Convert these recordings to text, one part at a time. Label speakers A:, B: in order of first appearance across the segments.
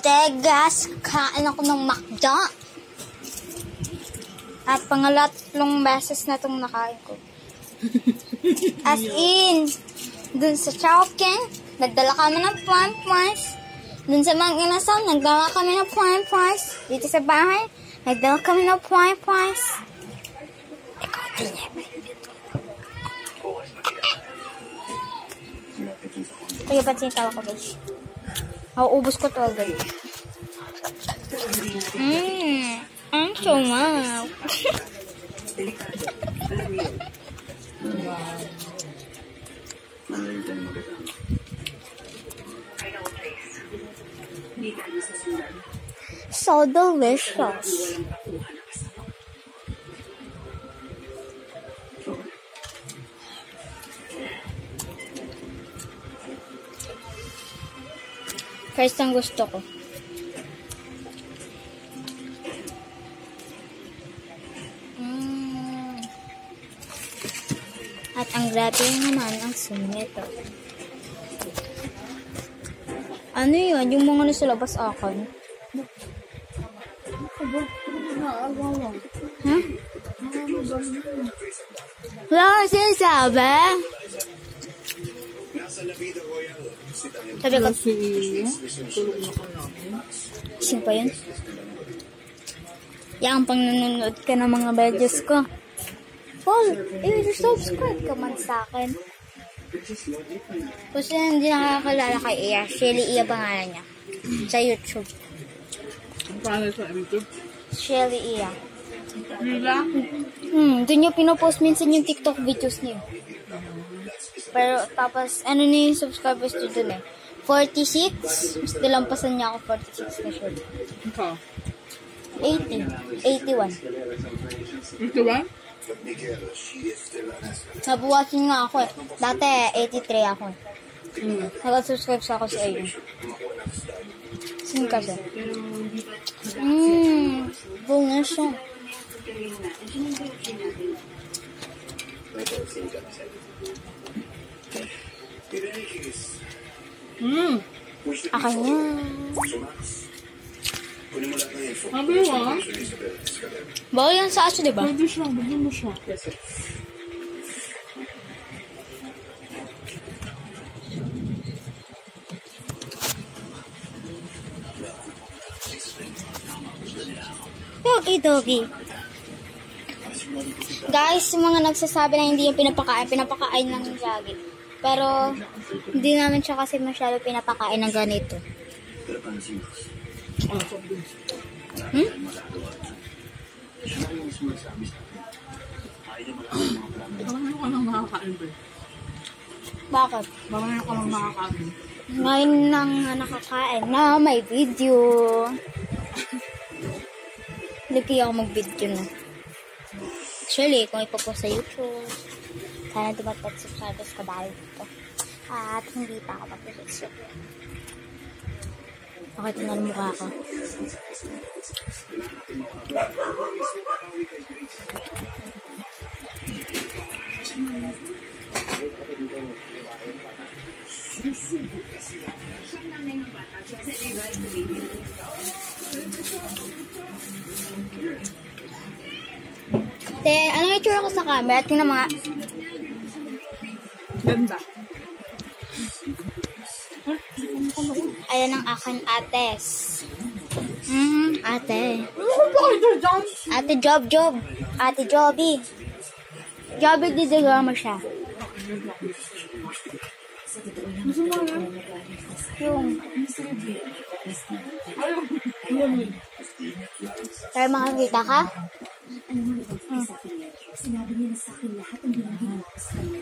A: Tegas, kain ako ng McDo. At pangalatlong beses na itong nakain ko. As in, dun sa Chowking, nagdala kami ng fries. Dun sa Mang Inasal, nagdala kami ng fries. Dito sa bahay, nagdala kami ng fries. Ikaw, tingin. Kaya ba't sinitawa ko, guys? Ubus ko to agad. Ang sumaw. So delicious. First ang gusto ko. At ang grabe naman ang sumito. Ano yun? Yung mga nasa labas akin? Huh? Wala ka sinasabi? Sabi ko, sino pa yun? Yang pang nanonood ka ng mga videos ko. Paul, subscribe ka man sa akin. Kasi hindi nakakalala kay Iya. Shelly Iya pangalan niya. Sa YouTube.
B: Ang pangalan sa YouTube?
A: Shelly Iya.
B: Nila?
A: Doon niya pinopost minsan yung TikTok videos niya. Pero tapos, ano na yung subscribers niya dun eh? 46? Mas nilampasan niya ako 46 na siya.
B: Ikaw?
A: 80. 81.
B: 81?
A: Nabuwasin nga ako eh. Dati 83 ako eh. Nag-subscribe sa ako sa iyo. Sino kasi? Bull na siya. Akin niya.
B: Sabi mo?
A: Bawal yan sa aso, diba?
B: Pwede siya, bigyan mo siya.
A: Togi. Guys, yung mga nagsasabi na hindi yung pinapakain ng Jaggy. Pero, hindi namin siya kasi masyado pinapakain ng ganito.
B: Marami ka lang nakakain ba?
A: Bakit?
B: Marami ka lang nakakain.
A: Ngayon nang nakakain na may video. Lagi ako mag-video na. Actually, kung ipopost sa YouTube, sana dumapat subscribers ka dahil dito. At hindi pa ako mag-subscribe. Pakita na ng mukha ko. Ano yung itsura ko sa camera? Tingnan mga...
B: Ganda.
A: Ayan ang aking ates. Ate. Ate Job. Ate Joby. Joby, didagama siya. Yung. Pero makakita ka? Sinabi niya na sa akin lahat ang ginagawa ko sa kanya.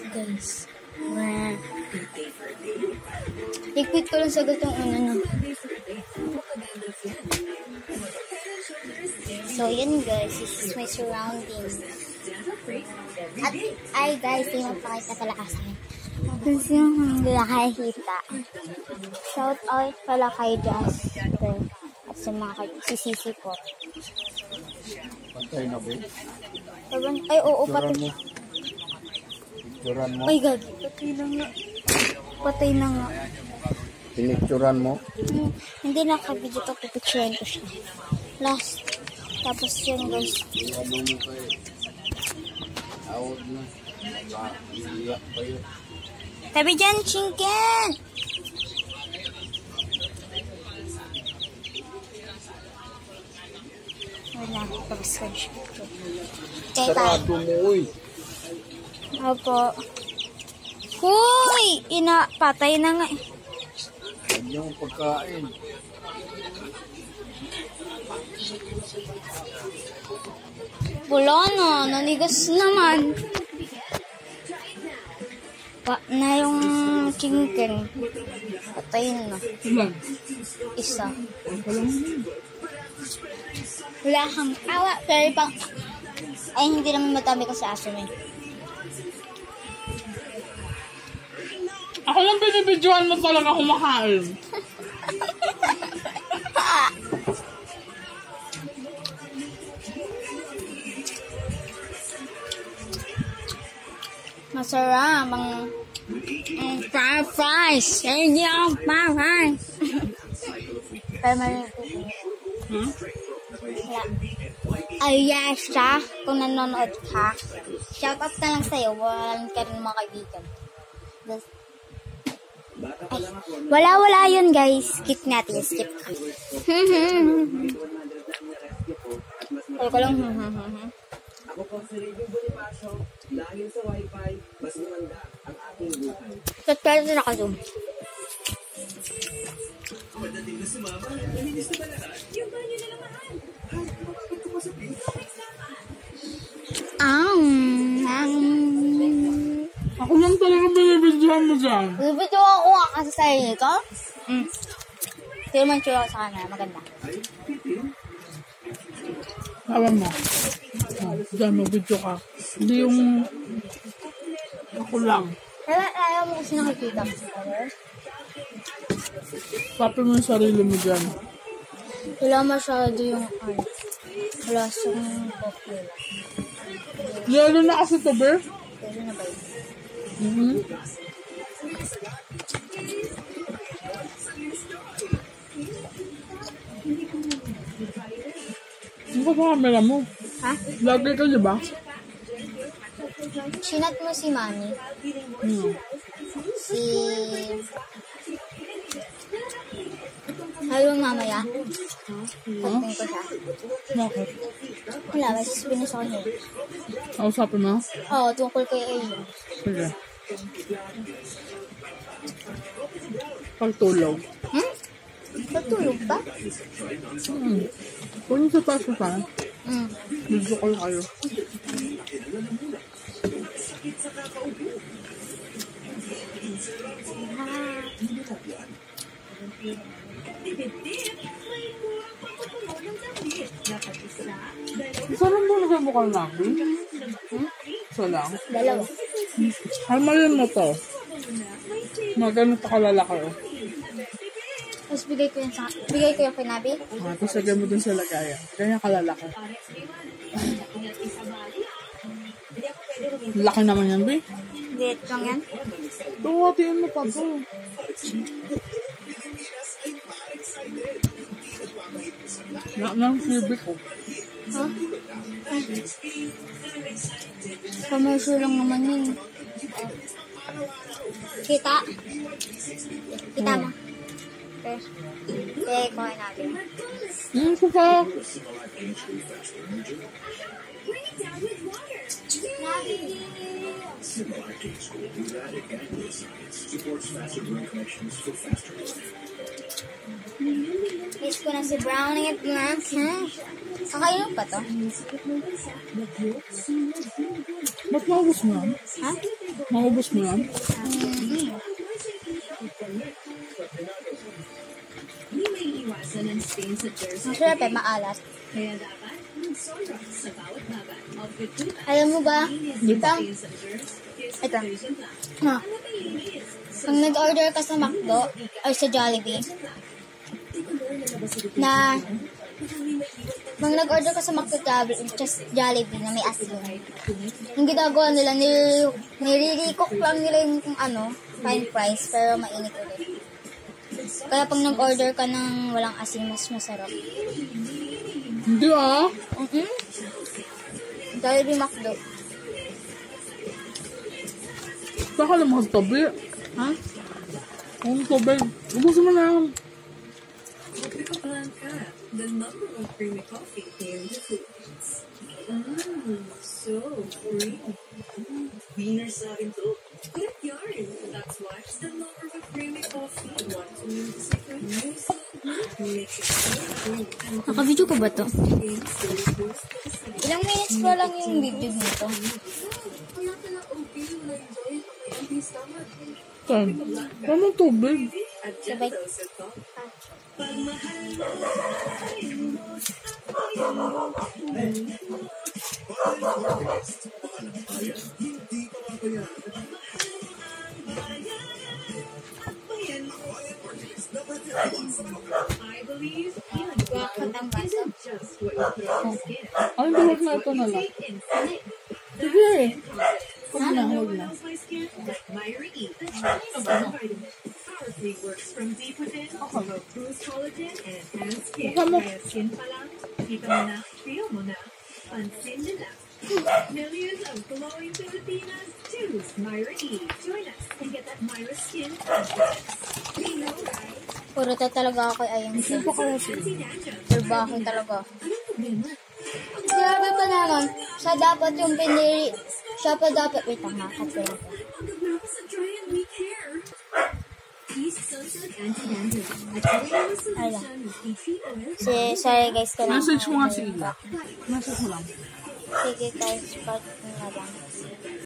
A: Guys. Liquid ko lang sagot yung ano. So, yan guys. This is my surroundings. At, ay guys, hindi magpakita pala ka sa akin. Kasi yung hindi nakahita. Shout out pala kay Justin. At sa mga sisisi ko.
C: Patay na ba?
A: Ay, oo, pati.
C: Pinicturan mo.
A: Ay, gagi. Patay na nga. Patay na nga.
C: Pinicturan mo.
A: Hindi nakabidyo to. Pipicturean ko siya. Last. Tapos yun, guys.
C: Ano mo kayo? Awad na. Iiyak pa yun.
A: Tabi dyan, chicken! Wala. Tapos ko siya. Okay,
C: Sarado mo, uy.
A: Opo. Huy! Patay na nga.
C: Huwag niyong pagkain.
A: Wala na. Nanigas naman. Na yung chicken. Patayin na.
B: Ilan?
A: Isa. Wala kang awa. Pero pang... Ay, hindi naman matami kasi aso na.
B: Ako lang binibidyoan mo talaga kumakain.
A: Masarap ang fried fries. Thank you, fried fries. Pero maraming
B: Hmm?
A: Ay, yes, siya. Kung nanonood ka, shout out na lang sa'yo. Walang ka rin mga kaibigan. Ay, wala yun, guys. Skip natin. Skip. Ay, ko lang.
D: Ako po si Review Bonifacio, dahil sa Wi-Fi, mas lumanda ang ating buhay.
A: Pero naka-zoom.
B: Ako lang talaga binibidyoan mo dyan.
A: Bibito ako nga kasi sa'yo nito. Pero man tsura ko sa kanila. Maganda.
B: Alam mo. Diyan, mag-video ka. Hindi yung... Ako lang.
A: Pero ayaw mo kasi nakikita mo sa color.
B: Papi mo yung sarili mo dyan.
A: Wala masyado yung wala siyang popular.
B: Lalo na kasi to, Ber.
A: Pero na ba yun?
B: Ano ka sa camera mo?
A: Ha?
B: Lagi ka, di ba?
A: Sinat mo si Mami. Si... Halong mamaya. Pagting ko siya.
B: Bakit?
A: Wala, may sasabihin na sa kanya.
B: Kausapin mo?
A: Oo, tungkol kay Ayo.
B: Sige. Pagtulog.
A: Pagtulog ba?
B: Kung sa taas ko pa, video call kayo. Sarang mo na mo kang laki? Isa lang?
A: Dalawa.
B: Halmalin mo to. Magano pa kalalaki oh.
A: Tapos bigay ko yung kinabi.
B: Tapos lagay mo dun sa lagayan. Ganyan kalalaki. Laki naman yan, Be.
A: Liit lang yan.
B: Tuwatiin mo pa to. Nang cubic ko.
A: Ha? Commercial lang naman yun. Kita? Kita mo? Okay. Kaya ko natin.
B: Ito pa.
A: Miss ko na si Brownie at Max, ha? Kakainin pa to?
B: Ba't maubos mo yan?
A: Ha?
B: Maubos mo yan?
A: Masarap eh, maalat. Alam mo ba? Ito. Ha? Pag nag-order ka sa McDo or sa Jollibee, na Nung nag-order ko sa McDo Jollibee na may asin, yung ginagawa nila, nire-recook lang nila yung fine fries, pero mainit ulit. Kaya pag nag-order ka ng walang asin, mas masarap.
B: Hindi ah.
A: Jollibee McDo.
B: Baka lang magtabi.
A: Ha?
B: Ang tubig. Ubusin mo na yan.
E: The number of creamy coffee here in the Philippines. So creamy. Winner sa akin to. Correct yarn. That's why the number of creamy coffee. Want to know the secret? Makes it so creamy.
A: Naka-video ko ba to? Ilang minutes pa lang yung video nito?
B: Saan? Anong tubig?
A: Sabay.
E: I believe healing isn't just what you put on your skin.
B: Ay, duwag na ito na lang. Sige. Huwag na, huwag na.
E: My skin like Myra E. The Chinese vitamin. Powerfully works from deep within to help boost collagen and enhance skin. Kaya skin pa lang, kita mo na, feel mo na, pansin nila. Millions of glowing Filipinas choose Myra E. Join us and get that Myra skin confidence. We know, right?
A: Puro talaga ako ay ayan siya. Trabaho talaga. Sinabi pa naman, siya dapat yung pinili, siya pa dapat, wait lang nakapila ko. Ayun. Sorry guys, kailangan.
B: Message mo nga si Ida. Message mo lang.
A: Sige guys, part na lang.